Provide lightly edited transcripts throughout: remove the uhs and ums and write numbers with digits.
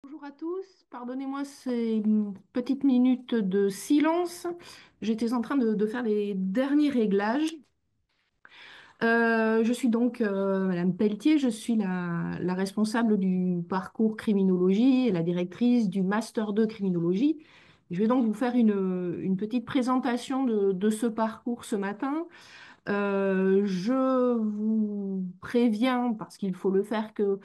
Bonjour à tous, pardonnez-moi ces petites minutes de silence. J'étais en train de faire les derniers réglages. Je suis donc Madame Pelletier, je suis la responsable du parcours criminologie et la directrice du Master 2 criminologie. Je vais donc vous faire une petite présentation de ce parcours ce matin. Je vous préviens, parce qu'il faut le faire, que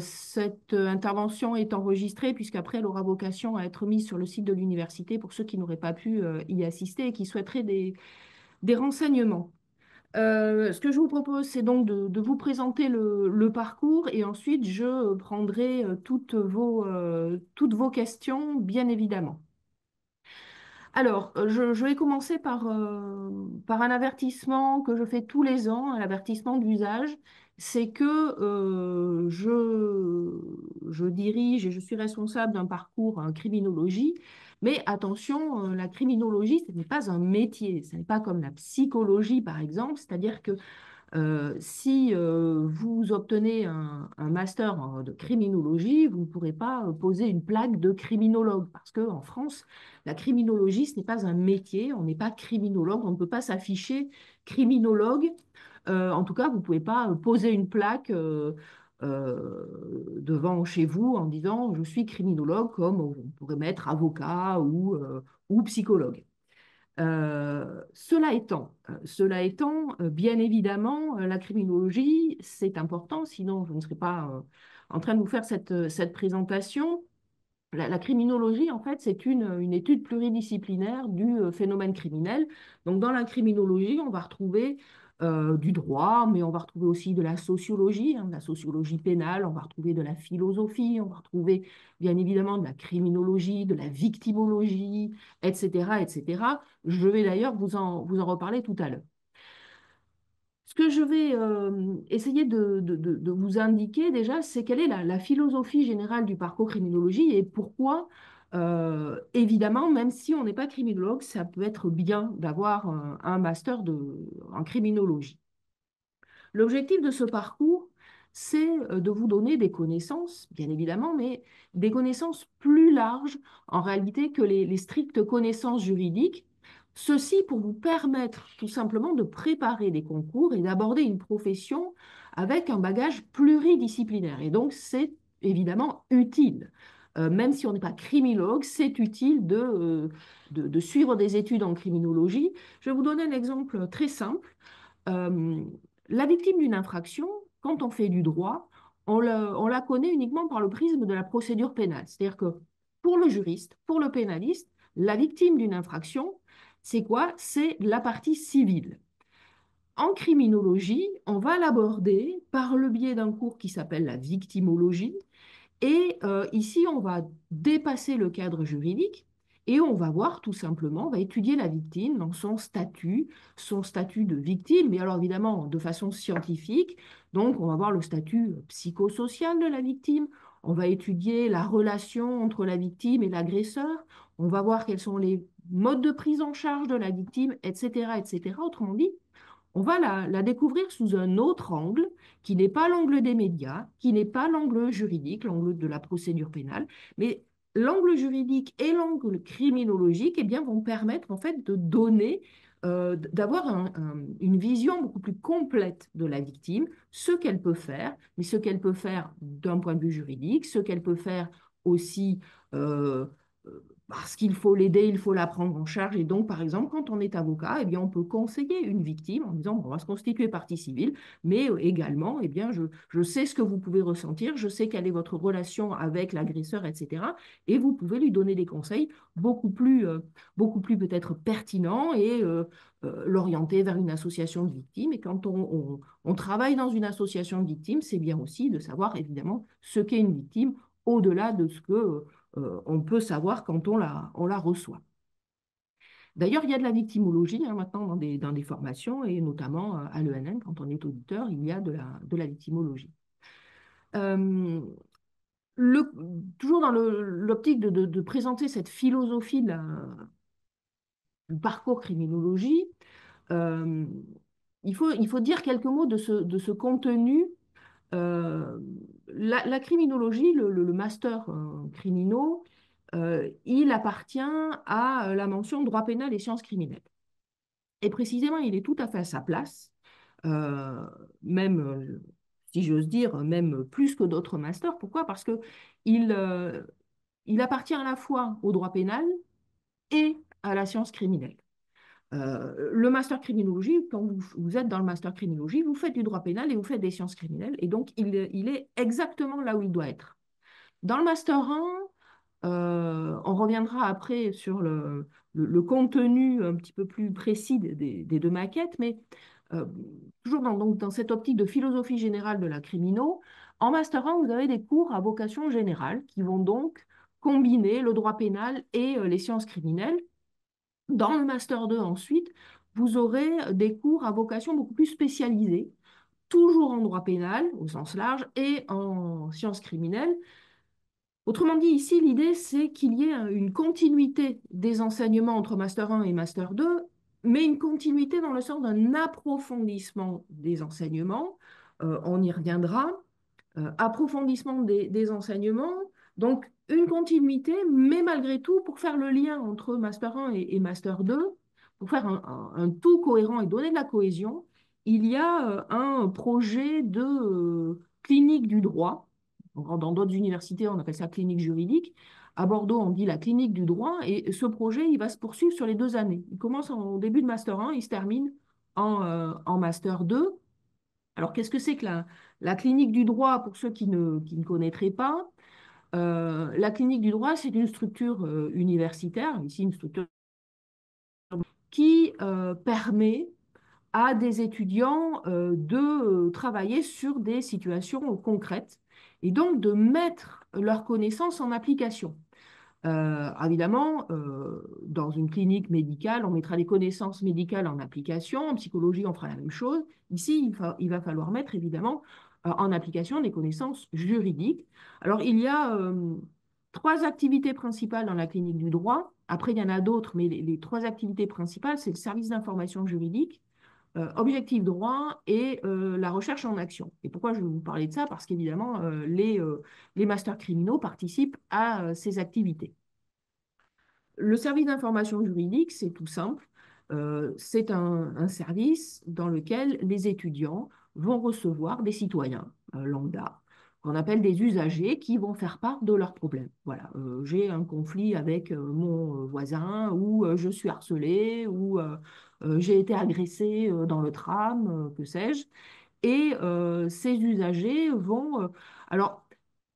cette intervention est enregistrée, puisqu'après, elle aura vocation à être mise sur le site de l'université pour ceux qui n'auraient pas pu y assister et qui souhaiteraient des renseignements. Ce que je vous propose, c'est donc de vous présenter le parcours et ensuite je prendrai toutes vos questions, bien évidemment. Alors, je vais commencer par un avertissement que je fais tous les ans, un avertissement d'usage. C'est que je dirige et je suis responsable d'un parcours en criminologie. Mais attention, la criminologie, ce n'est pas un métier. Ce n'est pas comme la psychologie, par exemple. C'est-à-dire que si vous obtenez un master de criminologie, vous ne pourrez pas poser une plaque de criminologue parce qu'en France, la criminologie, ce n'est pas un métier, on n'est pas criminologue, on ne peut pas s'afficher criminologue. En tout cas, vous ne pouvez pas poser une plaque devant chez vous en disant je suis criminologue, comme on pourrait mettre avocat ou psychologue. Cela étant, bien évidemment, la criminologie, c'est important, sinon je ne serais pas en train de vous faire cette présentation. La criminologie, en fait, c'est une étude pluridisciplinaire du phénomène criminel. Donc, dans la criminologie, on va retrouver du droit, mais on va retrouver aussi de la sociologie, hein, de la sociologie pénale, on va retrouver de la philosophie, on va retrouver bien évidemment de la criminologie, de la victimologie, etc., etc. Je vais d'ailleurs vous en reparler tout à l'heure. Ce que je vais essayer de vous indiquer déjà, c'est quelle est la philosophie générale du parcours criminologie et pourquoi, évidemment, même si on n'est pas criminologue, ça peut être bien d'avoir un master en criminologie. L'objectif de ce parcours, c'est de vous donner des connaissances, bien évidemment, mais des connaissances plus larges en réalité que les strictes connaissances juridiques. Ceci pour vous permettre tout simplement de préparer des concours et d'aborder une profession avec un bagage pluridisciplinaire. Et donc, c'est évidemment utile. Même si on n'est pas criminologue, c'est utile de suivre des études en criminologie. Je vais vous donner un exemple très simple. Euh, la victime d'une infraction, quand on fait du droit, on la connaît uniquement par le prisme de la procédure pénale. C'est-à-dire que pour le juriste, pour le pénaliste, la victime d'une infraction, c'est quoi? C'est la partie civile. En criminologie, on va l'aborder par le biais d'un cours qui s'appelle la victimologie, et ici, on va dépasser le cadre juridique et on va voir tout simplement, on va étudier la victime dans son statut de victime, mais alors évidemment de façon scientifique. Donc, on va voir le statut psychosocial de la victime, on va étudier la relation entre la victime et l'agresseur, on va voir quels sont les modes de prise en charge de la victime, etc., etc. Autrement dit, on va la découvrir sous un autre angle, qui n'est pas l'angle des médias, qui n'est pas l'angle juridique, l'angle de la procédure pénale, mais l'angle juridique et l'angle criminologique, eh bien, vont permettre en fait de donner, d'avoir une vision beaucoup plus complète de la victime, ce qu'elle peut faire, mais ce qu'elle peut faire d'un point de vue juridique, ce qu'elle peut faire aussi parce qu'il faut l'aider, il faut la prendre en charge. Et donc, par exemple, quand on est avocat, eh bien, on peut conseiller une victime en disant, bon, on va se constituer partie civile, mais également, eh bien, je sais ce que vous pouvez ressentir, je sais quelle est votre relation avec l'agresseur, etc. Et vous pouvez lui donner des conseils beaucoup plus peut-être pertinents et l'orienter vers une association de victimes. Et quand on travaille dans une association de victimes, c'est bien aussi de savoir, évidemment, ce qu'est une victime au-delà de ce que on peut savoir quand on la reçoit. D'ailleurs, il y a de la victimologie hein, maintenant dans des formations, et notamment à l'ENN, quand on est auditeur, il y a de la victimologie. Euh, le, toujours dans l'optique de présenter cette philosophie du parcours criminologie, euh, il faut dire quelques mots de ce contenu Euh, la criminologie, le master criminaux, il appartient à la mention droit pénal et sciences criminelles. Et précisément, il est tout à fait à sa place, euh, même, si j'ose dire, même plus que d'autres masters. Pourquoi? Parce que il, euh, il appartient à la fois au droit pénal et à la science criminelle. Le master criminologie, quand vous êtes dans le master criminologie, vous faites du droit pénal et vous faites des sciences criminelles, et donc il est exactement là où il doit être. Dans le master 1, on reviendra après sur le contenu un petit peu plus précis des deux maquettes, mais euh, toujours donc, dans cette optique de philosophie générale de la crimino, en master 1, vous avez des cours à vocation générale qui vont donc combiner le droit pénal et les sciences criminelles. Dans le master 2, ensuite, vous aurez des cours à vocation beaucoup plus spécialisée, toujours en droit pénal au sens large et en sciences criminelles. Autrement dit, ici, l'idée, c'est qu'il y ait une continuité des enseignements entre Master 1 et Master 2, mais une continuité dans le sens d'un approfondissement des enseignements. On y reviendra. Approfondissement des enseignements, donc une continuité, mais malgré tout, pour faire le lien entre Master 1 et Master 2, pour faire un tout cohérent et donner de la cohésion, il y a un projet de clinique du droit. Dans d'autres universités, on appelle ça clinique juridique. À Bordeaux, on dit la clinique du droit. Et ce projet, il va se poursuivre sur les 2 années. Il commence au début de Master 1, il se termine en Master 2. Alors, qu'est-ce que c'est que la clinique du droit pour ceux qui ne connaîtraient pas? La clinique du droit, c'est une structure universitaire, ici une structure qui permet à des étudiants de travailler sur des situations concrètes et donc de mettre leurs connaissances en application. Évidemment, dans une clinique médicale, on mettra des connaissances médicales en application. En psychologie, on fera la même chose. Ici, il va falloir mettre évidemment en application des connaissances juridiques. Alors, il y a 3 activités principales dans la clinique du droit. Après, il y en a d'autres, mais les 3 activités principales, c'est le service d'information juridique, objectif droit et la recherche en action. Et pourquoi je vais vous parler de ça? Parce qu'évidemment, les masters criminaux participent à ces activités. Le service d'information juridique, c'est tout simple. C'est un service dans lequel les étudiants vont recevoir des citoyens lambda, qu'on appelle des usagers, qui vont faire part de leurs problèmes. Voilà, j'ai un conflit avec mon voisin, ou je suis harcelé, ou j'ai été agressé dans le tram, que sais-je. Et ces usagers vont, alors,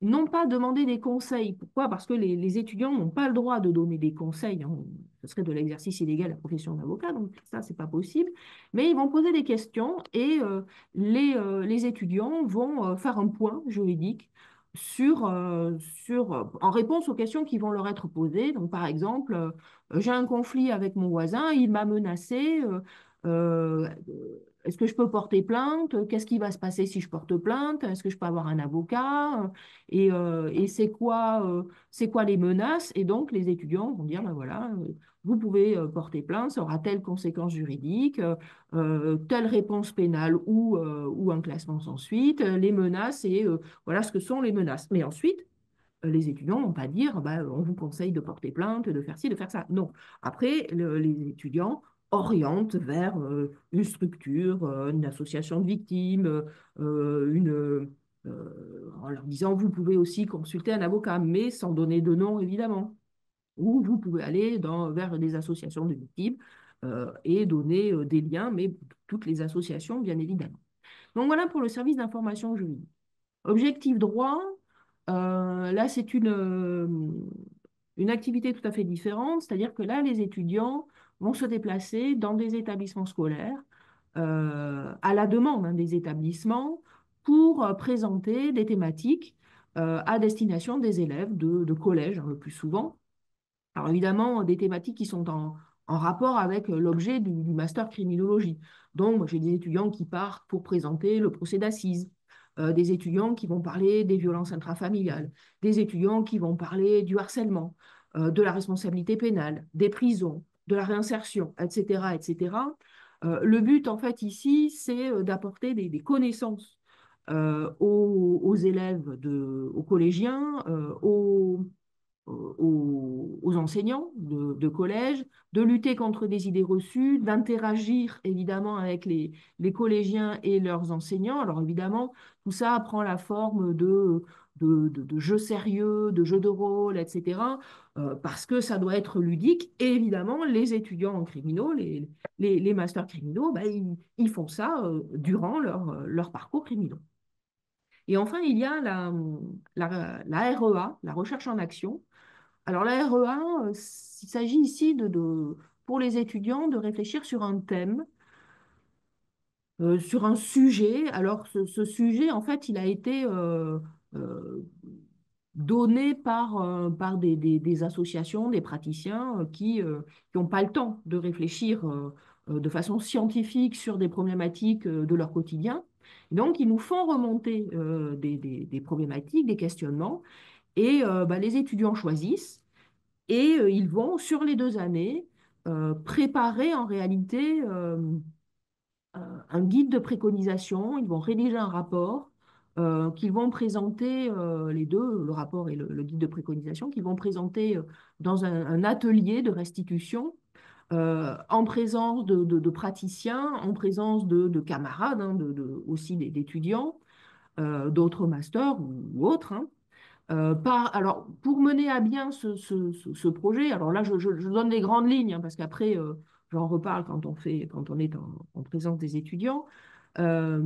non pas demander des conseils. Pourquoi? Parce que les étudiants n'ont pas le droit de donner des conseils, hein. Ce serait de l'exercice illégal de la profession d'avocat, donc ça, c'est pas possible. Mais ils vont poser des questions et les étudiants vont faire un point juridique en réponse aux questions qui vont leur être posées. Donc, par exemple, j'ai un conflit avec mon voisin, il m'a menacé. Euh, Est-ce que je peux porter plainte? Qu'est-ce qui va se passer si je porte plainte? Est-ce que je peux avoir un avocat? Et c'est quoi les menaces? Et donc, les étudiants vont dire, ben voilà, vous pouvez porter plainte, ça aura telle conséquence juridique, telle réponse pénale ou un classement sans suite, les menaces et voilà ce que sont les menaces. Mais ensuite, les étudiants vont pas dire, bah, on vous conseille de porter plainte, de faire ci, de faire ça. Non. Après, les étudiants orientent vers une structure, une association de victimes, en leur disant, vous pouvez aussi consulter un avocat, mais sans donner de nom, évidemment. Ou vous pouvez aller vers des associations de victimes et donner des liens, mais toutes les associations, bien évidemment. Donc voilà pour le service d'information juridique. Objectif droit, là, c'est une activité tout à fait différente, c'est-à-dire que là, les étudiants vont se déplacer dans des établissements scolaires à la demande, hein, des établissements pour présenter des thématiques à destination des élèves de collège, hein, le plus souvent. Alors évidemment, des thématiques qui sont en rapport avec l'objet du master criminologie. Donc, moi, j'ai des étudiants qui partent pour présenter le procès d'assises, des étudiants qui vont parler des violences intrafamiliales, des étudiants qui vont parler du harcèlement, de la responsabilité pénale, des prisons, de la réinsertion, etc., etc. Le but, en fait, ici, c'est d'apporter des connaissances aux élèves, aux collégiens, aux enseignants de collège, de lutter contre des idées reçues, d'interagir évidemment avec les collégiens et leurs enseignants. Alors évidemment, tout ça prend la forme de jeux sérieux, de jeux de rôle, etc., parce que ça doit être ludique. Et évidemment, les étudiants en criminaux, les masters criminaux, ben, ils font ça durant leur parcours criminel. Et enfin, il y a la REA, la recherche en action. Alors la REA, il s'agit ici pour les étudiants de réfléchir sur un thème, sur un sujet. Alors ce sujet, en fait, il a été euh, donné par des associations, des praticiens qui n'ont pas le temps de réfléchir de façon scientifique sur des problématiques de leur quotidien. Donc, ils nous font remonter des problématiques, des questionnements, et bah, les étudiants choisissent. Et ils vont, sur les 2 années, préparer en réalité un guide de préconisation. Ils vont rédiger un rapport qu'ils vont présenter, les deux, le rapport et le guide de préconisation, qu'ils vont présenter dans un atelier de restitution en présence de praticiens, en présence de camarades, hein, aussi d'étudiants, d'autres masters ou autres, hein. Alors, pour mener à bien ce projet, alors là, je donne les grandes lignes, hein, parce qu'après, j'en reparle quand on est en présence des étudiants. Euh,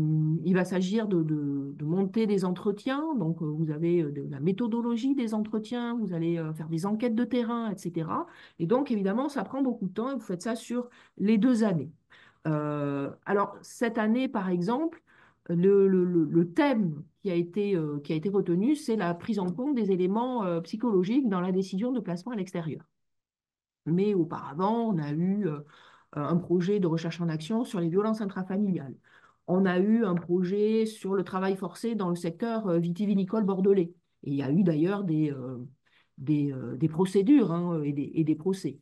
il va s'agir de monter des entretiens. Donc, vous avez de la méthodologie des entretiens, vous allez faire des enquêtes de terrain, etc. Et donc, évidemment, ça prend beaucoup de temps et vous faites ça sur les 2 années. Alors, cette année, par exemple, le thème qui a été retenu, c'est la prise en compte des éléments psychologiques dans la décision de placement à l'extérieur. Mais auparavant, on a eu un projet de recherche en action sur les violences intrafamiliales. On a eu un projet sur le travail forcé dans le secteur vitivinicole bordelais. Et il y a eu d'ailleurs des procédures, hein, et des procès.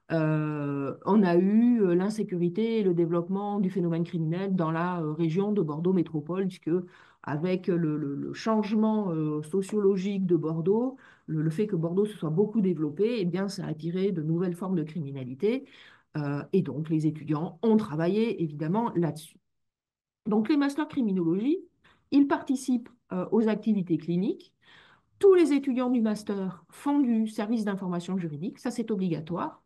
On a eu l'insécurité et le développement du phénomène criminel dans la région de Bordeaux Métropole, puisque avec le changement sociologique de Bordeaux, le fait que Bordeaux se soit beaucoup développé, eh bien, ça a attiré de nouvelles formes de criminalité. Et donc, les étudiants ont travaillé évidemment là-dessus. Donc, les masters criminologie, ils participent aux activités cliniques. Tous les étudiants du master font du service d'information juridique, ça c'est obligatoire.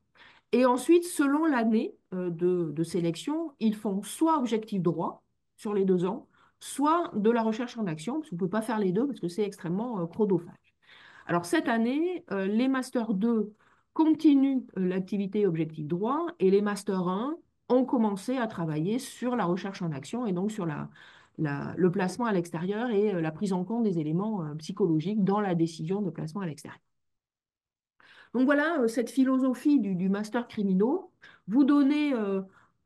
Et ensuite, selon l'année de sélection, ils font soit objectif droit sur les 2 ans, soit de la recherche en action, parce qu'on ne peut pas faire les deux parce que c'est extrêmement chronophage. Alors cette année, les Master 2 continuent l'activité objectif droit et les Master 1 ont commencé à travailler sur la recherche en action et donc sur le placement à l'extérieur et la prise en compte des éléments psychologiques dans la décision de placement à l'extérieur. Donc voilà, cette philosophie du master criminaux, vous donnez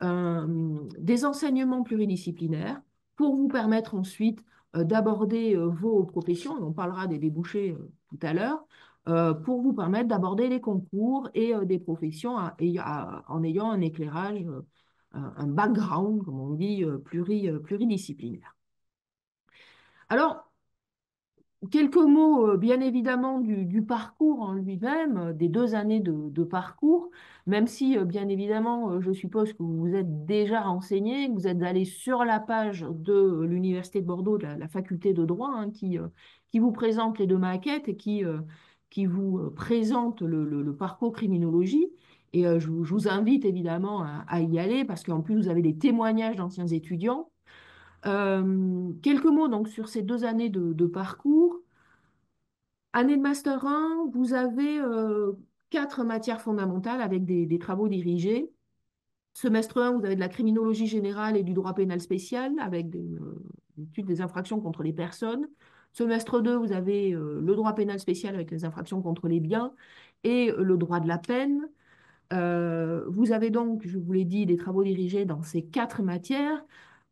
des enseignements pluridisciplinaires pour vous permettre ensuite d'aborder vos professions, on parlera des débouchés tout à l'heure, pour vous permettre d'aborder les concours et des professions en ayant un éclairage, un background, comme on dit, pluridisciplinaire. Alors, quelques mots, bien évidemment, du parcours en lui-même, des 2 années de parcours, même si, bien évidemment, je suppose que vous vous êtes déjà renseigné, que vous êtes allé sur la page de l'Université de Bordeaux, de la faculté de droit, hein, qui vous présente les 2 maquettes et qui vous présente le parcours criminologie. Et je vous invite évidemment à y aller parce qu'en plus, vous avez des témoignages d'anciens étudiants. Quelques mots donc sur ces 2 années de parcours. Année de Master 1, vous avez 4 matières fondamentales avec des travaux dirigés. Semestre 1, vous avez de la criminologie générale et du droit pénal spécial avec l'étude des infractions contre les personnes. Semestre 2, vous avez le droit pénal spécial avec les infractions contre les biens et le droit de la peine. Vous avez donc, je vous l'ai dit, des travaux dirigés dans ces 4 matières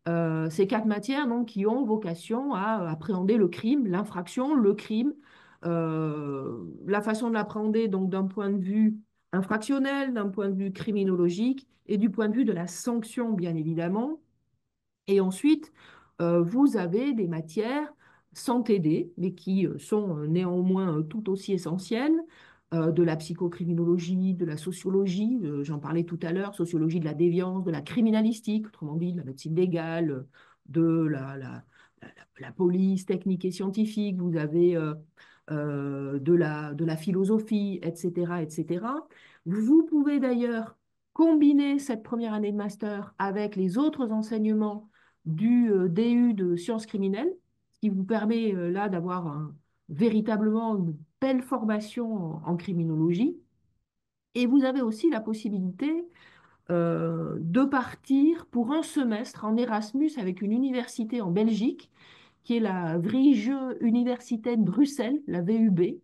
donc, qui ont vocation à appréhender le crime, l'infraction, le crime, la façon de l'appréhender donc d'un point de vue infractionnel, d'un point de vue criminologique et du point de vue de la sanction, bien évidemment. Et ensuite, vous avez des matières sans TD, mais qui sont néanmoins tout aussi essentielles, de la psychocriminologie, de la sociologie, j'en parlais tout à l'heure, sociologie de la déviance, de la criminalistique, autrement dit de la médecine légale, de la police technique et scientifique, vous avez de la philosophie, etc., etc. Vous pouvez d'ailleurs combiner cette première année de master avec les autres enseignements du DU de sciences criminelles, ce qui vous permet là d'avoir véritablement une belle formation en criminologie. Et vous avez aussi la possibilité de partir pour un semestre en Erasmus avec une université en Belgique, qui est la Vrije Universiteit Bruxelles, la VUB.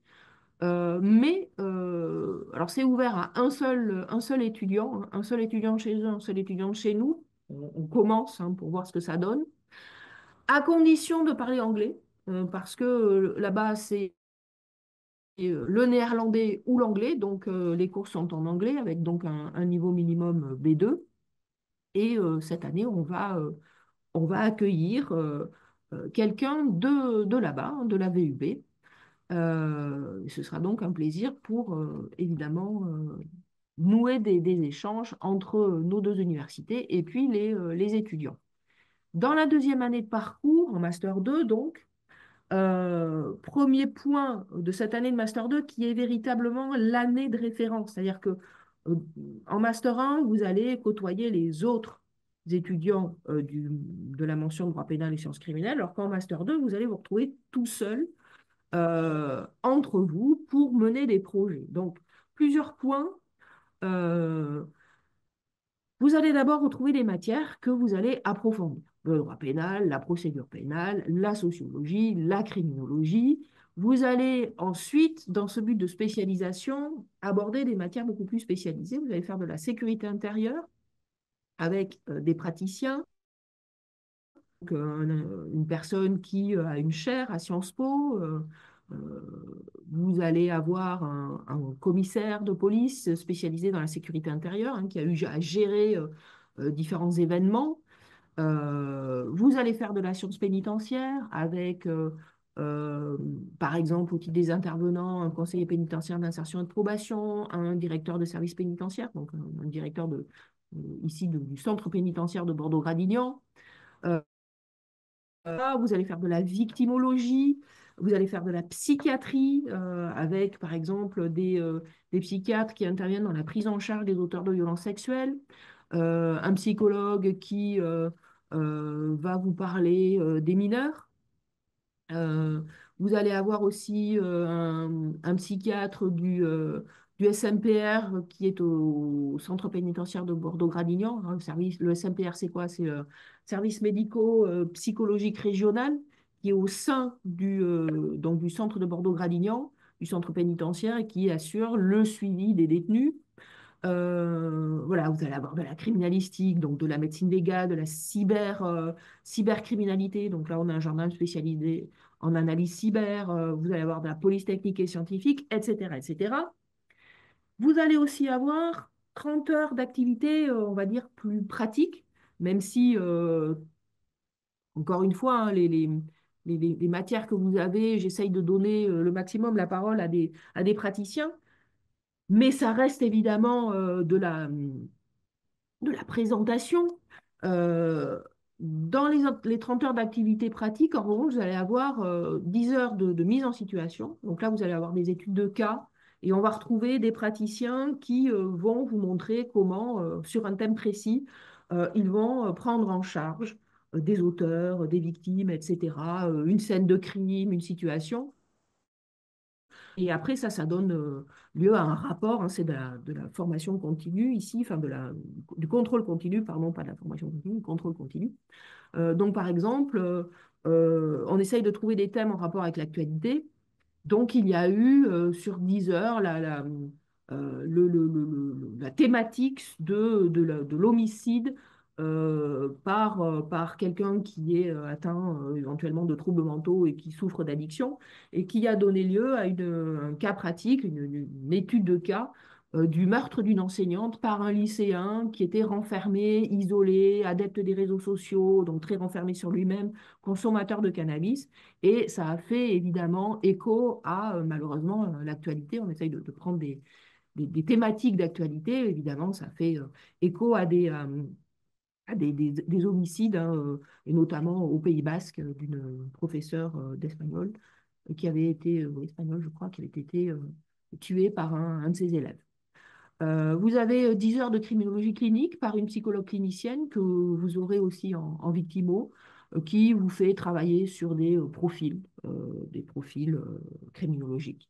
Alors c'est ouvert à un seul étudiant, hein, un seul étudiant chez eux, un seul étudiant chez nous. On commence hein, pour voir ce que ça donne, à condition de parler anglais, parce que là-bas c'est le néerlandais ou l'anglais, donc les cours sont en anglais avec donc un niveau minimum B2. Et cette année, on va accueillir quelqu'un de là-bas, hein, de la VUB. Ce sera donc un plaisir pour, évidemment, nouer des échanges entre nos deux universités et puis les étudiants. Dans la deuxième année de parcours, en Master 2, donc, premier point de cette année de Master 2 qui est véritablement l'année de référence. C'est-à-dire que euh, en Master 1, vous allez côtoyer les autres étudiants de la mention droit pénal et sciences criminelles, alors qu'en Master 2, vous allez vous retrouver tout seul entre vous pour mener des projets. Donc, plusieurs points. Euh, Vous allez d'abord retrouver des matières que vous allez approfondir. Le droit pénal, la procédure pénale, la sociologie, la criminologie. Vous allez ensuite, dans ce but de spécialisation, aborder des matières beaucoup plus spécialisées. Vous allez faire de la sécurité intérieure avec des praticiens, donc, une personne qui a une chaire à Sciences Po. Vous allez avoir un commissaire de police spécialisé dans la sécurité intérieure hein, qui a eu à gérer différents événements. Vous allez faire de la science pénitentiaire avec, euh, par exemple, au titre des intervenants, un conseiller pénitentiaire d'insertion et de probation, un directeur de service pénitentiaire, donc un directeur ici du centre pénitentiaire de Bordeaux-Gradignan. Euh, Vous allez faire de la victimologie, vous allez faire de la psychiatrie avec, par exemple, des psychiatres qui interviennent dans la prise en charge des auteurs de violences sexuelles, un psychologue qui va vous parler des mineurs. Euh, Vous allez avoir aussi un psychiatre du SMPR qui est au centre pénitentiaire de Bordeaux-Gradignan. Hein, le SMPR, c'est quoi? C'est le service médico-psychologique régional qui est au sein donc du centre de Bordeaux-Gradignan, du centre pénitentiaire et qui assure le suivi des détenus. Voilà, vous allez avoir de la criminalistique, donc de la médecine légale, de la cybercriminalité. Donc là, on a un gendarme spécialisé en analyse cyber. Vous allez avoir de la police technique et scientifique, etc., etc. Vous allez aussi avoir 30 heures d'activité, on va dire, plus pratiques, même si, encore une fois, hein, les matières que vous avez, j'essaye de donner le maximum la parole à des praticiens, mais ça reste évidemment de la présentation. Euh, Dans les 30 heures d'activité pratique, en revanche, vous allez avoir 10 heures de mise en situation. Donc là, vous allez avoir des études de cas et on va retrouver des praticiens qui vont vous montrer comment, sur un thème précis, ils vont prendre en charge des auteurs, des victimes, etc., une scène de crime, une situation. Et après, ça donne lieu à un rapport, hein, c'est de la formation continue ici, enfin du contrôle continu, pardon, pas de la formation continue, du contrôle continu. Donc, par exemple, on essaye de trouver des thèmes en rapport avec l'actualité. Donc, il y a eu sur 10 heures la thématique de l'homicide par quelqu'un qui est atteint éventuellement de troubles mentaux et qui souffre d'addiction, et qui a donné lieu à un cas pratique, une étude de cas, du meurtre d'une enseignante par un lycéen qui était renfermé, isolé, adepte des réseaux sociaux, donc très renfermé sur lui-même, consommateur de cannabis. Et ça a fait évidemment écho à, malheureusement, l'actualité. On essaye de prendre des thématiques d'actualité. Évidemment, ça fait écho à des homicides, hein, et notamment au Pays Basque, d'une professeure d'espagnol qui avait été, espagnol, je crois, qui avait été tuée par un de ses élèves. Vous avez 10 heures de criminologie clinique par une psychologue clinicienne que vous aurez aussi en victimo, qui vous fait travailler sur des profils criminologiques.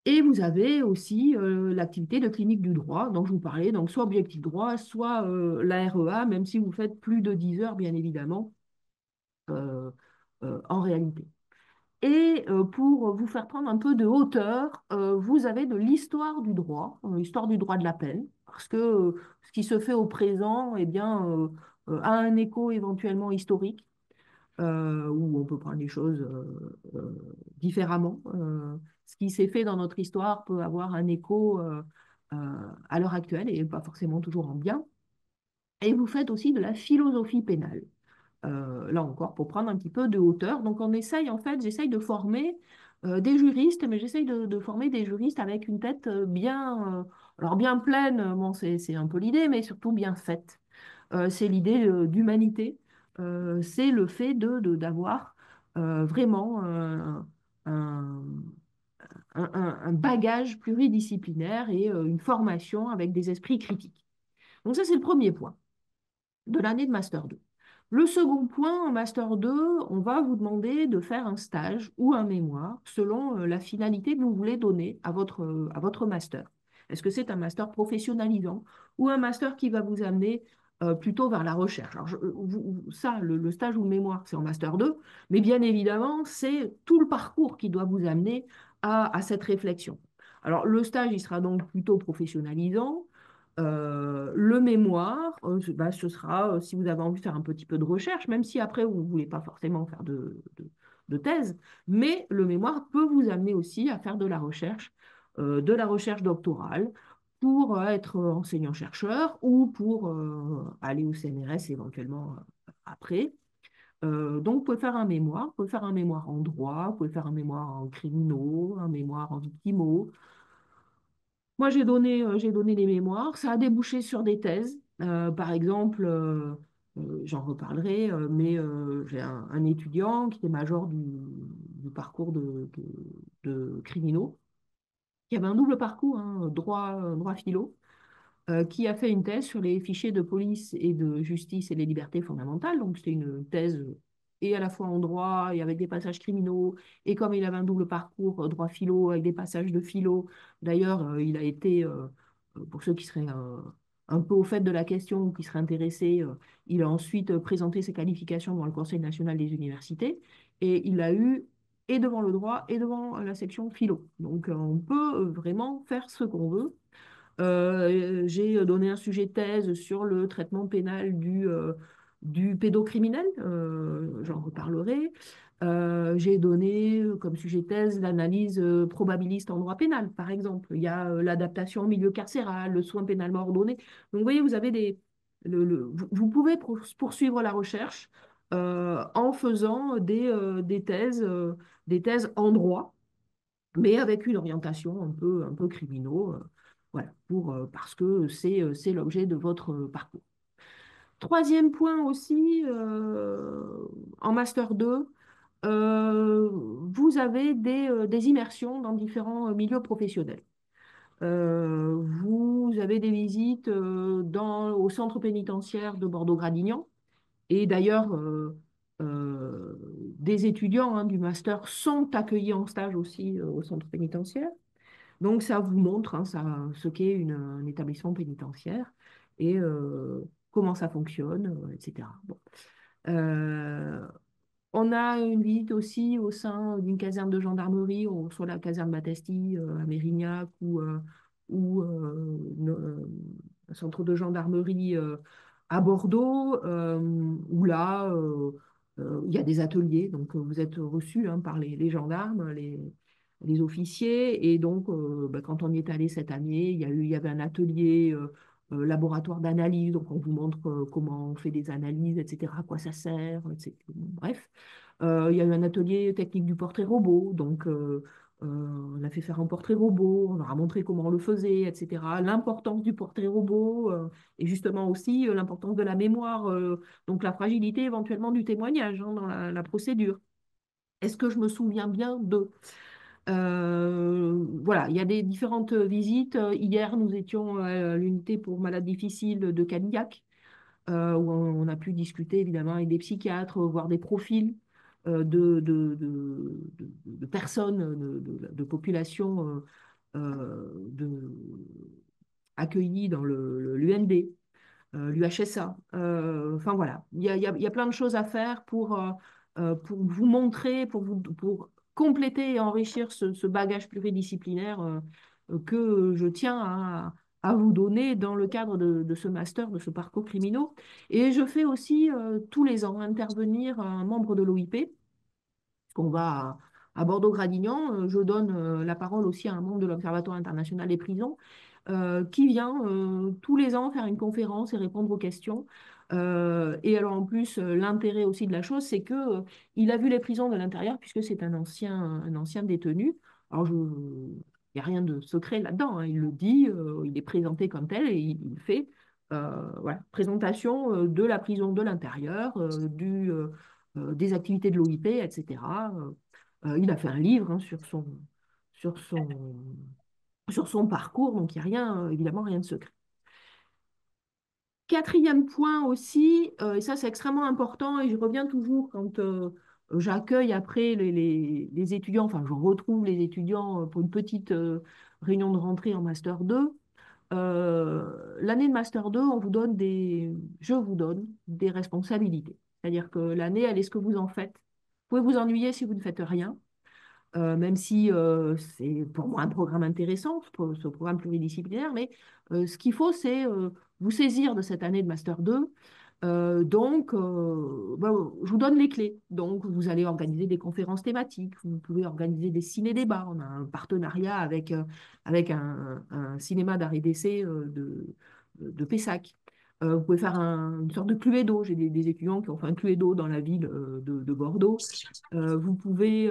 Et vous avez aussi l'activité de clinique du droit, dont je vous parlais, donc soit objectif droit, soit la REA, même si vous faites plus de 10 heures, bien évidemment, euh, en réalité. Et pour vous faire prendre un peu de hauteur, vous avez de l'histoire du droit, l'histoire du droit de la peine, parce que ce qui se fait au présent, eh bien, a un écho éventuellement historique, où on peut prendre les choses différemment. Ce qui s'est fait dans notre histoire peut avoir un écho à l'heure actuelle et pas forcément toujours en bien. Et vous faites aussi de la philosophie pénale. Là encore, pour prendre un petit peu de hauteur. Donc, on essaye, en fait, j'essaye de former des juristes, mais j'essaye de former des juristes avec une tête alors bien pleine, bon, c'est un peu l'idée, mais surtout bien faite. C'est l'idée d'humanité. C'est le fait d'avoir vraiment un, un bagage pluridisciplinaire et une formation avec des esprits critiques. Donc ça, c'est le premier point de l'année de Master 2. Le second point, en Master 2, on va vous demander de faire un stage ou un mémoire selon la finalité que vous voulez donner à votre master. Est-ce que c'est un master professionnalisant ou un master qui va vous amener plutôt vers la recherche? Alors, ça, le stage ou le mémoire, c'est en Master 2, mais bien évidemment, c'est tout le parcours qui doit vous amener à cette réflexion. Alors, le stage, il sera donc plutôt professionnalisant. Le mémoire, ce sera, si vous avez envie de faire un petit peu de recherche, même si après vous ne voulez pas forcément faire de thèse, mais le mémoire peut vous amener aussi à faire de la recherche doctorale, pour être enseignant-chercheur ou pour aller au CNRS éventuellement après. Donc, vous pouvez faire un mémoire, vous pouvez faire un mémoire en droit, vous pouvez faire un mémoire en criminaux, un mémoire en victimaux. Moi, j'ai donné les mémoires. Ça a débouché sur des thèses. Par exemple, j'en reparlerai, mais j'ai un étudiant qui était major du parcours de criminaux, qui avait un double parcours, hein, droit philo, qui a fait une thèse sur les fichiers de police et de justice et les libertés fondamentales. Donc, c'était une thèse et à la fois en droit et avec des passages criminaux. Et comme il avait un double parcours droit philo avec des passages de philo, d'ailleurs, il a été, pour ceux qui seraient un peu au fait de la question ou qui seraient intéressés, il a ensuite présenté ses qualifications devant le Conseil national des universités et il a eu et devant le droit et devant la section philo. Donc, on peut vraiment faire ce qu'on veut. J'ai donné un sujet de thèse sur le traitement pénal du pédocriminel, j'en reparlerai. J'ai donné comme sujet de thèse l'analyse probabiliste en droit pénal, par exemple. Il y a l'adaptation au milieu carcéral, le soin pénalement ordonné. Donc, vous voyez, vous avez vous pouvez poursuivre la recherche en faisant des thèses en droit, mais avec une orientation un peu criminaux, voilà, parce que c'est l'objet de votre parcours. Troisième point aussi, en Master 2, vous avez des immersions dans différents milieux professionnels. Vous avez des visites au centre pénitentiaire de Bordeaux-Gradignan. Et d'ailleurs, des étudiants, hein, du master sont accueillis en stage aussi au centre pénitentiaire. Donc, ça vous montre, hein, ce qu'est un établissement pénitentiaire et comment ça fonctionne, etc. Bon. Euh, on a une visite aussi au sein d'une caserne de gendarmerie, sur la caserne Batesti à Mérignac, ou un centre de gendarmerie à Bordeaux, où là, il y a des ateliers. Donc, vous êtes reçus, hein, par les gendarmes, les officiers. Et donc, bah, quand on y est allé cette année, il y avait un atelier laboratoire d'analyse. Donc, on vous montre comment on fait des analyses, etc., à quoi ça sert, etc. Bref. Il y a eu un atelier technique du portrait robot. Donc, on a fait faire un portrait robot, on leur a montré comment on le faisait, etc. L'importance du portrait robot et justement aussi l'importance de la mémoire, donc la fragilité éventuellement du témoignage hein, dans la procédure. Est-ce que je me souviens bien de voilà, il y a des différentes visites. Hier, nous étions à l'unité pour malades difficiles de Cadillac, où on a pu discuter évidemment avec des psychiatres, voir des profils de personnes, de populations accueillies dans l'UNB, l'UHSA. Enfin voilà, il y a plein de choses à faire pour vous montrer, pour compléter et enrichir ce bagage pluridisciplinaire que je tiens à vous donner dans le cadre de ce master, de ce parcours criminaux. Et je fais aussi tous les ans intervenir un membre de l'OIP, qu'on va à Bordeaux-Gradignan. Je donne la parole aussi à un membre de l'Observatoire international des prisons qui vient tous les ans faire une conférence et répondre aux questions. Et alors en plus, l'intérêt aussi de la chose, c'est que il a vu les prisons de l'intérieur puisque c'est un ancien détenu. Alors il n'y a rien de secret là-dedans, hein. Il le dit, il est présenté comme tel et il fait voilà, présentation de la prison de l'intérieur, des activités de l'OIP, etc. Il a fait un livre hein, sur son, sur son parcours, donc il n'y a rien, évidemment rien de secret. Quatrième point aussi, et ça c'est extrêmement important, et je reviens toujours quand j'accueille après les étudiants, enfin je retrouve les étudiants pour une petite réunion de rentrée en Master 2. L'année de Master 2, je vous donne des responsabilités. C'est-à-dire que l'année, elle est ce que vous en faites. Vous pouvez vous ennuyer si vous ne faites rien. Même si c'est pour moi un programme intéressant, ce programme pluridisciplinaire, mais ce qu'il faut, c'est vous saisir de cette année de Master 2. Donc, bah, je vous donne les clés. Donc, vous allez organiser des conférences thématiques, vous pouvez organiser des ciné-débats. On a un partenariat avec un cinéma d'art et d'essai de Pessac. Vous pouvez faire une sorte de cluedo. J'ai des étudiants qui ont fait un cluedo dans la ville de Bordeaux. Vous pouvez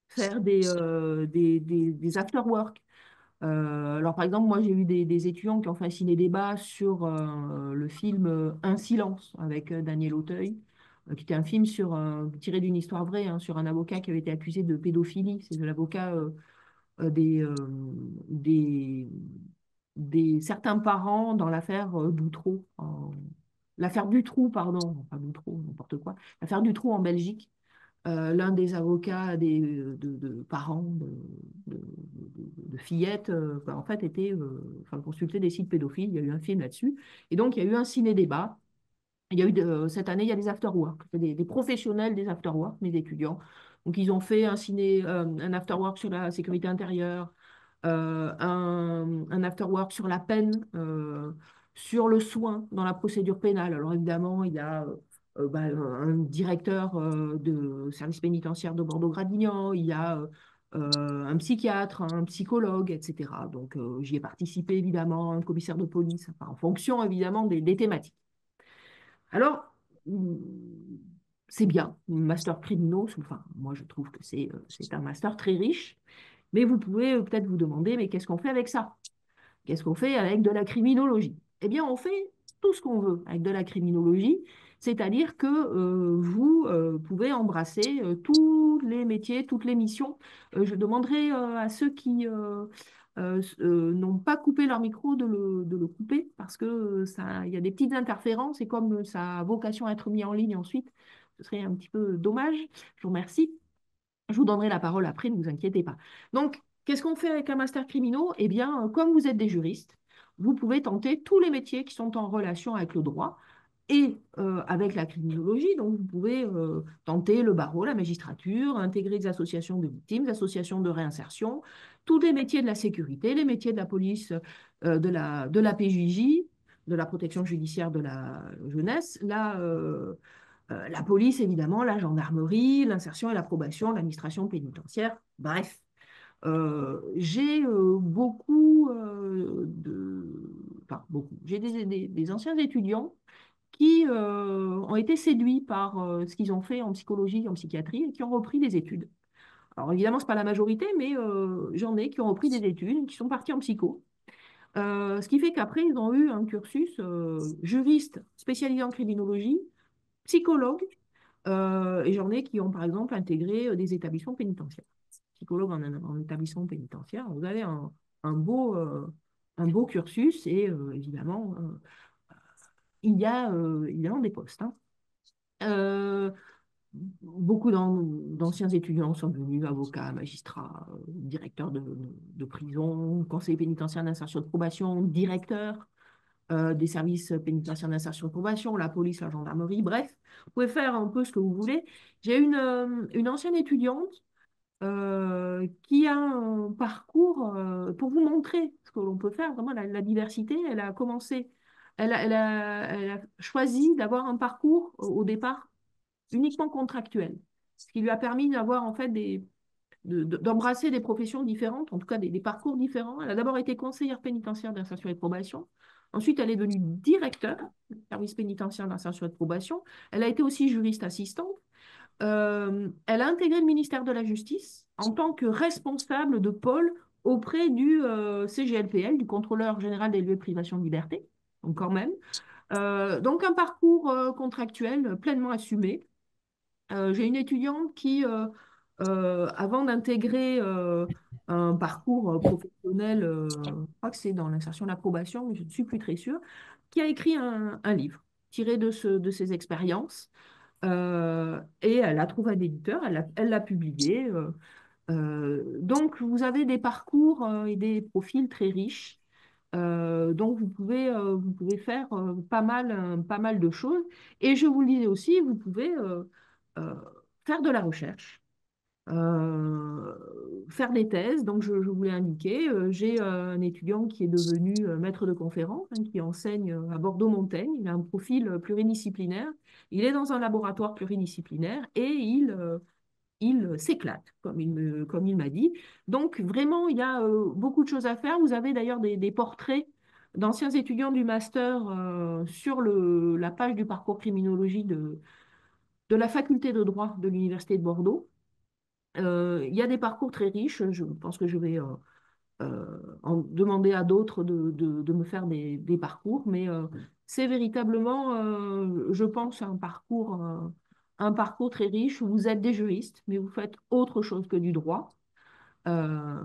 faire des after-work. Alors, par exemple, moi, j'ai eu des étudiants qui ont fait un ciné-débat sur le film Un silence avec Daniel Auteuil, qui était un film tiré d'une histoire vraie, hein, sur un avocat qui avait été accusé de pédophilie. C'est de l'avocat euh, des, euh, des, certains parents dans l'affaire Dutroux. L'affaire Dutroux, pardon, pas Dutroux, n'importe quoi. L'affaire Dutroux en Belgique. L'un des avocats de parents de fillettes, bah, en fait, enfin, consultait des sites pédophiles. Il y a eu un film là-dessus. Et donc, il y a eu un ciné-débat. Cette année, il y a des after-work. C'est des professionnels des after-work, mes étudiants. Donc, ils ont fait un after-work sur la sécurité intérieure, un after-work sur la peine, sur le soin dans la procédure pénale. Alors, évidemment, il y a bah, un directeur de service pénitentiaire de Bordeaux-Gradignan, il y a un psychiatre, un psychologue, etc. Donc, j'y ai participé, évidemment, un commissaire de police, enfin, en fonction, évidemment, des thématiques. Alors, c'est bien, master criminaux, enfin, moi je trouve que c'est un master très riche, mais vous pouvez peut-être vous demander, mais qu'est-ce qu'on fait avec ça? Qu'est-ce qu'on fait avec de la criminologie? Eh bien, on fait tout ce qu'on veut avec de la criminologie, c'est-à-dire que vous pouvez embrasser tous les métiers, toutes les missions. Je demanderai à ceux qui n'ont pas coupé leur micro de le couper parce que il y a des petites interférences et comme ça a vocation à être mis en ligne ensuite, ce serait un petit peu dommage. Je vous remercie. Je vous donnerai la parole après, ne vous inquiétez pas. Donc, qu'est-ce qu'on fait avec un master criminaux? Eh bien, comme vous êtes des juristes, vous pouvez tenter tous les métiers qui sont en relation avec le droit et avec la criminologie. Donc, vous pouvez tenter le barreau, la magistrature, intégrer des associations de victimes, des associations de réinsertion, tous les métiers de la sécurité, les métiers de la police, de la PJJ, de la protection judiciaire de la jeunesse, la police, évidemment, la gendarmerie, l'insertion et la probation, l'administration pénitentiaire, bref. J'ai beaucoup enfin beaucoup, j'ai des anciens étudiants qui ont été séduits par ce qu'ils ont fait en psychologie, en psychiatrie, et qui ont repris des études. Alors évidemment, ce n'est pas la majorité, mais j'en ai qui ont repris des études, qui sont partis en psycho. Ce qui fait qu'après, ils ont eu un cursus juriste spécialisé en criminologie, psychologue, et j'en ai qui ont par exemple intégré des établissements pénitentiaires. Psychologue en établissement pénitentiaire, vous avez un un beau cursus et évidemment, il y a évidemment des postes, hein. Euh, Beaucoup d'anciens étudiants sont devenus avocats, magistrats, directeurs de prison, conseillers pénitentiaires d'insertion de probation, directeurs des services pénitentiaires d'insertion de probation, la police, la gendarmerie, bref, vous pouvez faire un peu ce que vous voulez. J'ai une ancienne étudiante qui a un parcours pour vous montrer ce que l'on peut faire, vraiment la diversité. Elle a commencé, elle a choisi d'avoir un parcours au départ uniquement contractuel, ce qui lui a permis d'avoir en fait d'embrasser des professions différentes, en tout cas des parcours différents. Elle a d'abord été conseillère pénitentiaire d'insertion et de probation. Ensuite, elle est devenue directeur du service pénitentiaire d'insertion et de probation. Elle a été aussi juriste assistante. Elle a intégré le ministère de la Justice en tant que responsable de pôle auprès du CGLPL, du contrôleur général des lieux de privation de liberté. Donc quand même. Donc un parcours contractuel pleinement assumé. J'ai une étudiante qui, avant d'intégrer un parcours professionnel, je crois que c'est dans l'insertion et l'approbation, mais je ne suis plus très sûre, qui a écrit un livre tiré de ses expériences. Et elle a trouvé un éditeur, elle l'a publié. Donc, vous avez des parcours et des profils très riches. Donc, vous pouvez faire pas mal de choses. Et je vous le disais aussi, vous pouvez euh, faire de la recherche, euh, faire des thèses. Donc, je vous l'ai indiqué, j'ai un étudiant qui est devenu maître de conférence, hein, qui enseigne à Bordeaux-Montaigne. Il a un profil pluridisciplinaire. Il est dans un laboratoire pluridisciplinaire et il s'éclate, comme il m'a dit. Donc, vraiment, il y a beaucoup de choses à faire. Vous avez d'ailleurs des portraits d'anciens étudiants du master sur la page du parcours criminologie de la faculté de droit de l'Université de Bordeaux. Il y a des parcours très riches. Je pense que je vais en demander à d'autres de me faire des parcours, mais c'est véritablement, je pense, un parcours très riche. Vous êtes des juristes, mais vous faites autre chose que du droit. euh,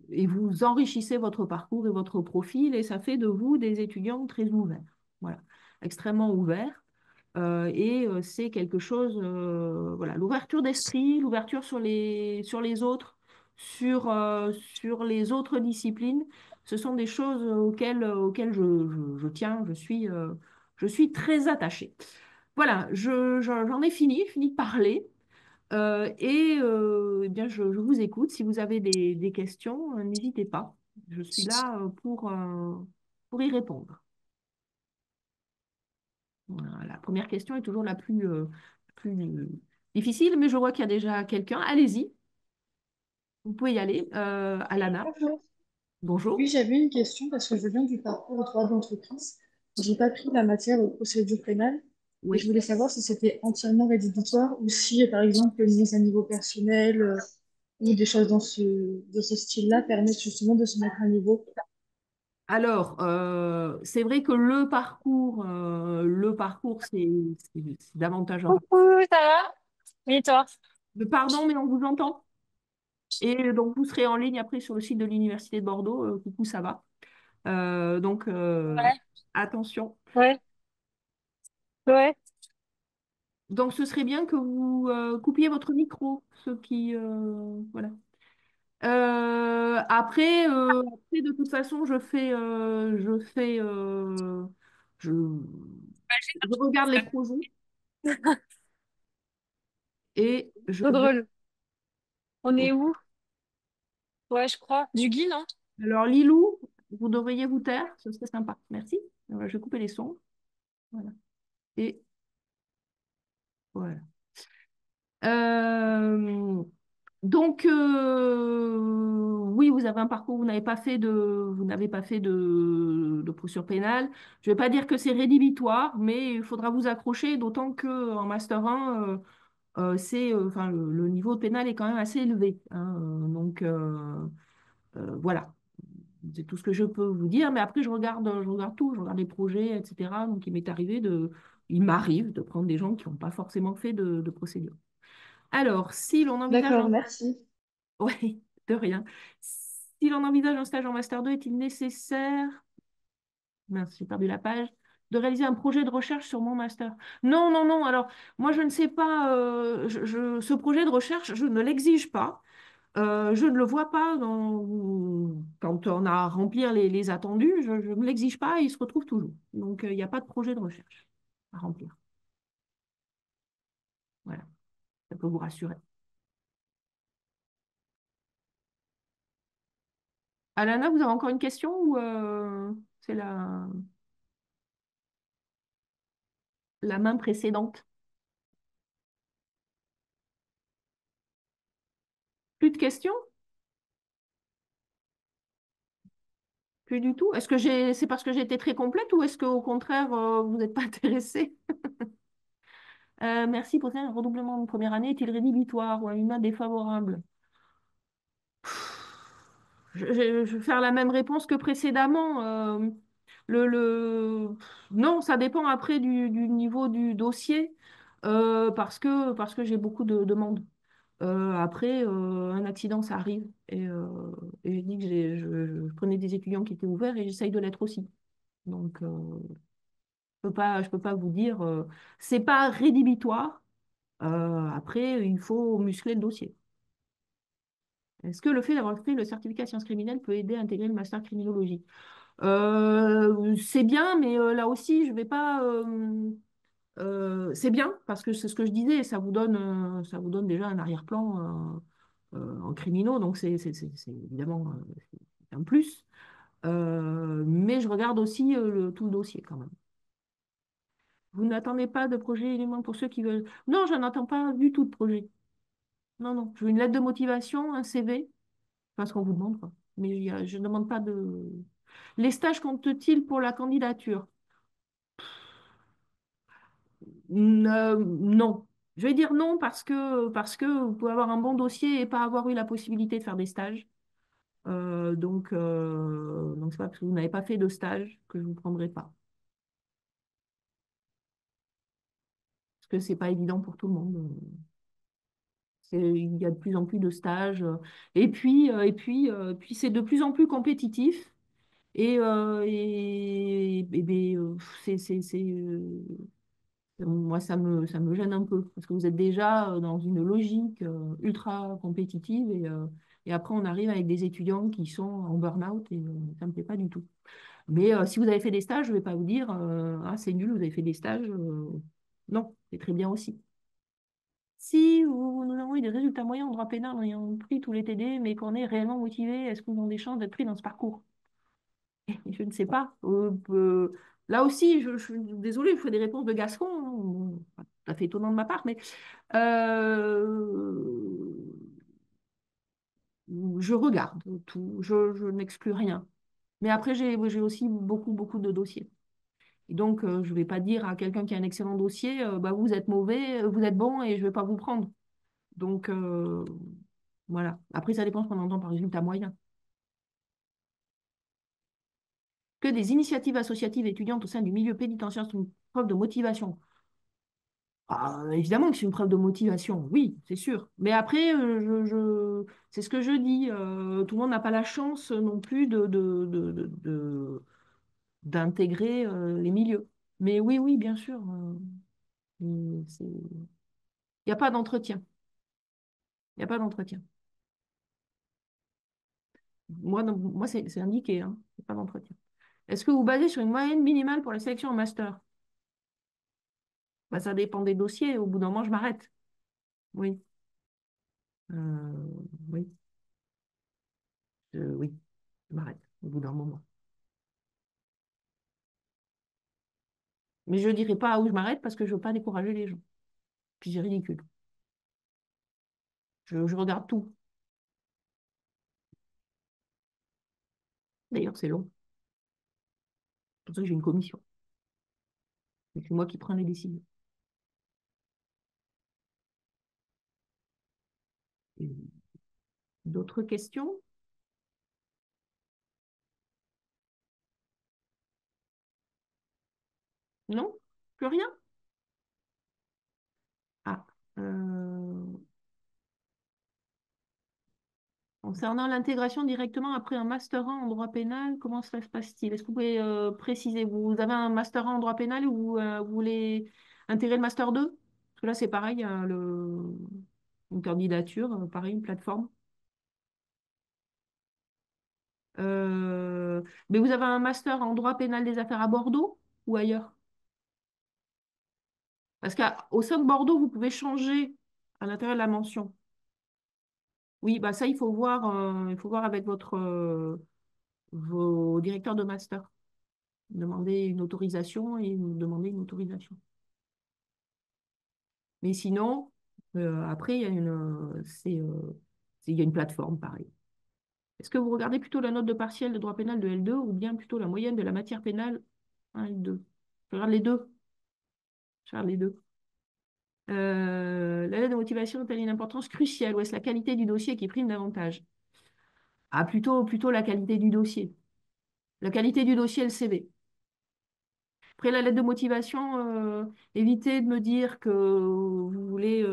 et vous enrichissez votre parcours et votre profil, et ça fait de vous des étudiants très ouverts. Voilà, extrêmement ouverts. C'est quelque chose, voilà, l'ouverture d'esprit, l'ouverture sur les autres, sur les autres disciplines, ce sont des choses auxquelles je tiens, je suis très attachée. Voilà, j'en ai fini de parler. Eh bien, je vous écoute. Si vous avez des questions, n'hésitez pas. Je suis là pour y répondre. Voilà, la première question est toujours plus difficile, mais je vois qu'il y a déjà quelqu'un. Allez-y, vous pouvez y aller. Alana, Bonjour. Oui, bonjour. j'avais une question parce que je viens du parcours au droit d'entreprise. J'ai pas pris la matière aux procédures pénales et je Oui. voulais savoir si c'était entièrement rédhibitoire ou si, par exemple, une mise à niveau personnel ou des choses de ce style-là permettent justement de se mettre à niveau. Alors, c'est vrai que le parcours, c'est davantage un parcours. Coucou, ça va? Oui, toi? Pardon, mais on vous entend. Et donc, vous serez en ligne après sur le site de l'Université de Bordeaux. Coucou, ça va. Donc, Ouais, attention. ouais, ouais. Donc, ce serait bien que vous coupiez votre micro, ceux qui... voilà. Après, de toute façon, je, je regarde les projets et je Trop vais... drôle. On est où? Ouais, je crois. Du Guy, non? Alors, Lilou, vous devriez vous taire, ce serait sympa. Merci. Je vais couper les sons. Voilà. Et voilà. Euh, Donc, oui, vous avez un parcours, vous n'avez pas fait de procédure pénale. Je ne vais pas dire que c'est rédhibitoire, mais il faudra vous accrocher, d'autant qu'en Master 1, enfin, le niveau pénal est quand même assez élevé, hein, donc, voilà. C'est tout ce que je peux vous dire. Mais après, je regarde tout, je regarde les projets, etc. Donc, il m'arrive de prendre des gens qui n'ont pas forcément fait de procédure. Alors, si l'on envisage D'accord, merci. Oui, de rien. Si l'on envisage un stage en Master 2, est-il nécessaire, mince, j'ai perdu la page, de réaliser un projet de recherche sur mon master? Non, non, non. Alors, moi, je ne sais pas, ce projet de recherche, je ne l'exige pas. Je ne le vois pas quand on a à remplir les attendus, je ne l'exige pas, il se retrouve toujours. Donc, il n'y a pas de projet de recherche à remplir. Voilà, ça peut vous rassurer. Alana, vous avez encore une question ou c'est la main précédente? Plus de questions? Plus du tout. C'est parce que j'ai été très complète ou est-ce qu'au contraire, vous n'êtes pas intéressé? Merci pour ça. Un redoublement de première année est-il rédhibitoire ou à une note défavorable? Je vais faire la même réponse que précédemment. Le, le... Non, ça dépend après du niveau du dossier parce que j'ai beaucoup de demandes. Après, un accident, ça arrive. Et j'ai dit que je prenais des étudiants qui étaient ouverts et j'essaye de l'être aussi. Donc, je peux pas vous dire, c'est pas rédhibitoire. Après, il faut muscler le dossier. Est-ce que le fait d'avoir fait le certificat sciences criminelles peut aider à intégrer le master criminologie? C'est bien, mais là aussi, je vais pas. C'est bien parce que c'est ce que je disais, ça vous donne déjà un arrière-plan en criminaux, donc c'est évidemment c'est un plus. Mais je regarde aussi tout le dossier quand même. Vous n'attendez pas de projet élément pour ceux qui veulent. Non, je n'attends pas du tout de projet. Non, non. Je veux une lettre de motivation, un CV, enfin ce qu'on vous demande, quoi. Mais je ne demande pas de. Les stages comptent-ils pour la candidature? Non. Je vais dire non parce que vous pouvez avoir un bon dossier et pas avoir eu la possibilité de faire des stages. Donc c'est pas parce que vous n'avez pas fait de stage que je ne vous prendrai pas. Parce que c'est pas évident pour tout le monde. Il y a de plus en plus de stages. Puis c'est de plus en plus compétitif. Ben, moi, ça me gêne un peu. Parce que vous êtes déjà dans une logique ultra compétitive. Et après, on arrive avec des étudiants qui sont en burn-out et ça ne me plaît pas du tout. Mais si vous avez fait des stages, je ne vais pas vous dire, ah, c'est nul, vous avez fait des stages. Non, c'est très bien aussi. Si nous avons eu des résultats moyens en droit pénal en ayant pris tous les TD, mais qu'on est réellement motivé, est-ce qu'on a des chances d'être pris dans ce parcours? Je ne sais pas. Là aussi, je suis désolée, je fais des réponses de Gascon, hein. Bon, pas tout à fait étonnant de ma part, mais euh, je regarde tout, je n'exclus rien. Mais après, j'ai aussi beaucoup, beaucoup de dossiers. Et donc, je ne vais pas dire à quelqu'un qui a un excellent dossier, bah, vous êtes mauvais, vous êtes bon et je ne vais pas vous prendre. Donc, voilà. Après, ça dépend ce qu'on entend par résultat moyen. Que des initiatives associatives étudiantes au sein du milieu pénitentiaire sont une preuve de motivation. Ah, évidemment que c'est une preuve de motivation, oui, c'est sûr. Mais après, c'est ce que je dis, tout le monde n'a pas la chance non plus d'intégrer les milieux. Mais oui, oui, bien sûr. Il n'y a pas d'entretien. Il n'y a pas d'entretien. Moi c'est indiqué, hein. Il n'y a pas d'entretien. Est-ce que vous basez sur une moyenne minimale pour la sélection en master? Bah, ça dépend des dossiers. Au bout d'un moment, je m'arrête. Oui. Oui. Oui, je m'arrête au bout d'un moment. Mais je ne dirai pas où je m'arrête parce que je ne veux pas décourager les gens. Puis c'est ridicule. Je regarde tout. D'ailleurs, c'est long. C'est pour ça que j'ai une commission. Et c'est moi qui prends les décisions. Et d'autres questions? Non? Plus rien? Ah. Concernant l'intégration directement après un master 1 en droit pénal, comment cela se passe-t-il? Est-ce que vous pouvez préciser? Vous avez un master 1 en droit pénal ou vous voulez intégrer le master 2? Parce que là, c'est pareil, il y a une candidature, pareil, une plateforme. Mais vous avez un master en droit pénal des affaires à Bordeaux ou ailleurs? Parce qu'au sein de Bordeaux, vous pouvez changer à l'intérieur de la mention. Oui, bah ça, il faut voir avec vos directeurs de master. Demander une autorisation et nous demander une autorisation. Mais sinon, après, il y a une plateforme, pareil. Est-ce que vous regardez plutôt la note de partiel de droit pénal de L2 ou bien plutôt la moyenne de la matière pénale 1 L2? Je regarde les deux. Je regarde les deux. La lettre de motivation a-t-elle une importance cruciale ou est-ce la qualité du dossier qui prime davantage? Ah, plutôt la qualité du dossier. La qualité du dossier, le CV. Après la lettre de motivation, évitez de me dire que vous voulez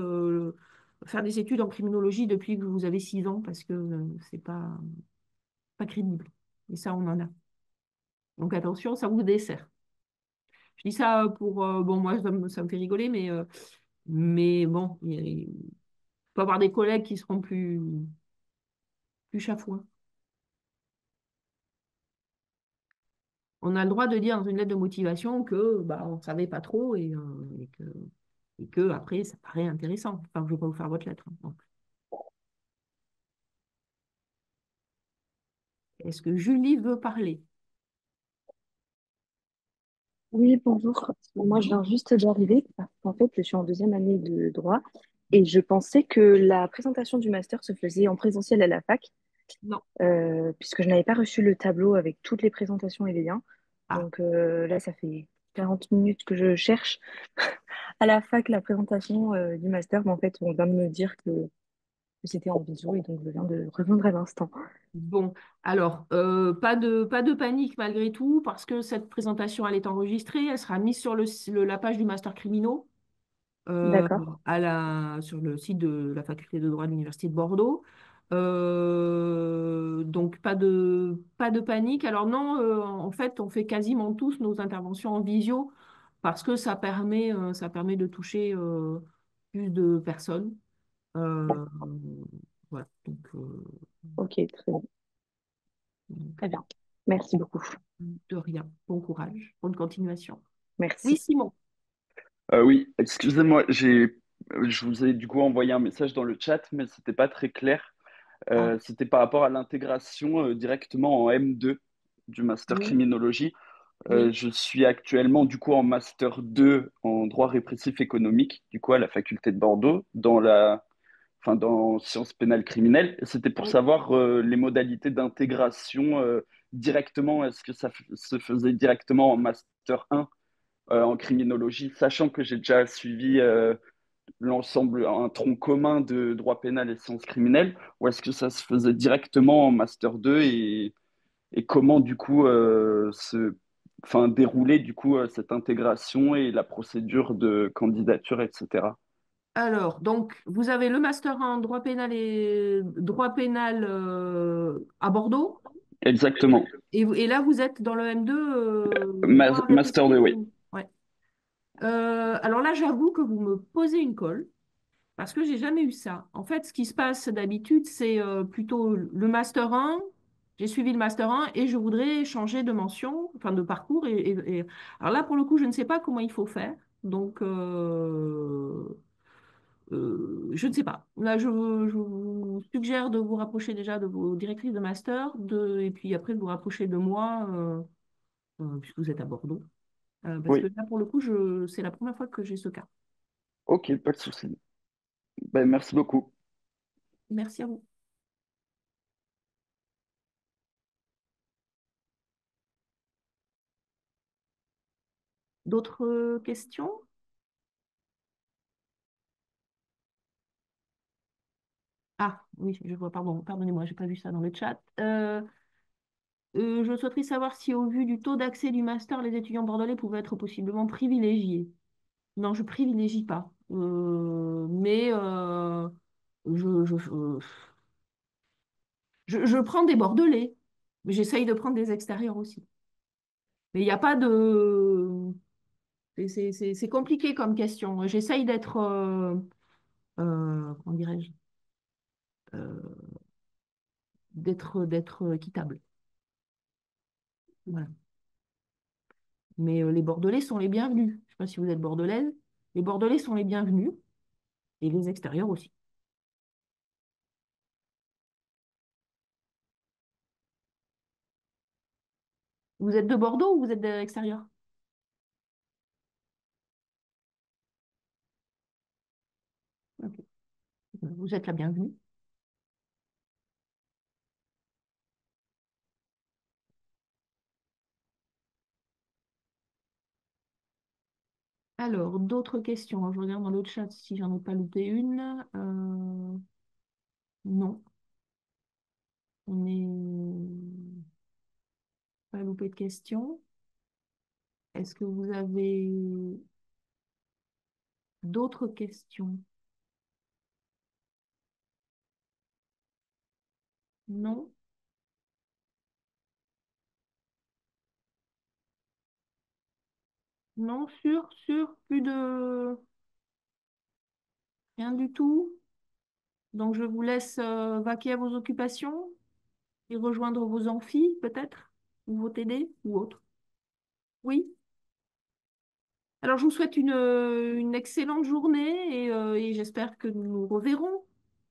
faire des études en criminologie depuis que vous avez 6 ans parce que c'est pas crédible. Et ça, on en a. Donc attention, ça vous dessert. Je dis ça pour... bon, moi, ça me fait rigoler, mais bon, il faut avoir des collègues qui seront plus chafouins. On a le droit de dire dans une lettre de motivation que bah, on ne savait pas trop et que après, ça paraît intéressant. Enfin, je ne vais pas vous faire votre lettre, hein. Donc, est-ce que Julie veut parler? Oui, bonjour. Moi, je viens juste d'arriver parce qu'en fait, je suis en deuxième année de droit et je pensais que la présentation du master se faisait en présentiel à la fac, Non. puisque je n'avais pas reçu le tableau avec toutes les présentations et les liens. Ah, Donc là, ça fait 40 minutes que je cherche à la fac la présentation du master, mais en fait, on vient de me dire que c'était en visio et donc je viens de rejoindre à l'instant. bon. Alors, pas de panique malgré tout, parce que cette présentation, elle est enregistrée, elle sera mise sur la page du master criminaux. euh, D'accord. sur le site de la faculté de droit de l'Université de Bordeaux. Donc, pas de panique. Alors non, en fait, on fait quasiment tous nos interventions en visio parce que ça permet de toucher plus de personnes. Euh, voilà, Ok, très bien. donc, Très bien. Merci beaucoup. de rien. Bon courage, bonne continuation. Oui, Merci. Simon. Oui, excusez-moi, je vous ai du coup envoyé un message dans le chat, mais c'était pas très clair. Ah, C'était par rapport à l'intégration directement en M2 du master oui, criminologie. oui, Je suis actuellement du coup en master 2 en droit répressif économique, du coup à la faculté de Bordeaux, dans sciences pénales criminelles. Et c'était pour oui. savoir les modalités d'intégration directement. Est-ce que se faisait directement en master 1 en criminologie, sachant que j'ai déjà suivi l'ensemble, un tronc commun de droit pénal et sciences criminelles, ou est-ce que ça se faisait directement en master 2 et comment du coup dérouler du coup cette intégration et la procédure de candidature, etc. Alors, donc, vous avez le master en droit pénal et droit pénal à Bordeaux. Exactement. Et là, vous êtes dans le M2 droit répressif Master 2, oui. économique. Ouais. Alors là, j'avoue que vous me posez une colle parce que j'ai jamais eu ça. En fait, ce qui se passe d'habitude, c'est plutôt le master 1. J'ai suivi le master 1 et je voudrais changer de mention, enfin de parcours. Alors là, pour le coup, je ne sais pas comment il faut faire. Donc, je ne sais pas. Là, je vous suggère de vous rapprocher déjà de vos directrices de master, et puis après de vous rapprocher de moi, puisque vous êtes à Bordeaux. Parce que Oui. là, pour le coup, c'est la première fois que j'ai ce cas. Ok, pas de souci. Ben, merci beaucoup. Merci à vous. D'autres questions? Ah, oui, je vois, pardon, pardonnez-moi, j'ai pas vu ça dans le chat. Je souhaiterais savoir si, au vu du taux d'accès du master, les étudiants bordelais pouvaient être possiblement privilégiés. Non, je privilégie pas. Mais je prends des bordelais. Mais j'essaye de prendre des extérieurs aussi. Mais il n'y a pas de... C'est compliqué comme question. J'essaye d'être... comment dirais-je? Euh, d'être équitable. Voilà. Mais les Bordelais sont les bienvenus. Je ne sais pas si vous êtes bordelaise. Les Bordelais sont les bienvenus et les extérieurs aussi. Vous êtes de Bordeaux ou vous êtes de l'extérieur? Ok. Vous êtes la bienvenue. Alors, d'autres questions. Je regarde dans le chat si j'en ai pas loupé une. Non, on n'est pas loupé de questions. Est-ce que vous avez d'autres questions? Non? Non, sûr, plus de rien du tout. Donc, je vous laisse vaquer à vos occupations et rejoindre vos amphis, peut-être, ou vos TD, ou autres. Oui? Alors, je vous souhaite une excellente journée et j'espère que nous nous reverrons.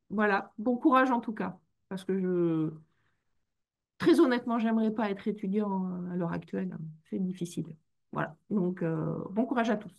Voilà, bon courage en tout cas, parce que très honnêtement, j'aimerais pas être étudiant à l'heure actuelle. C'est difficile. Voilà, donc bon courage à tous.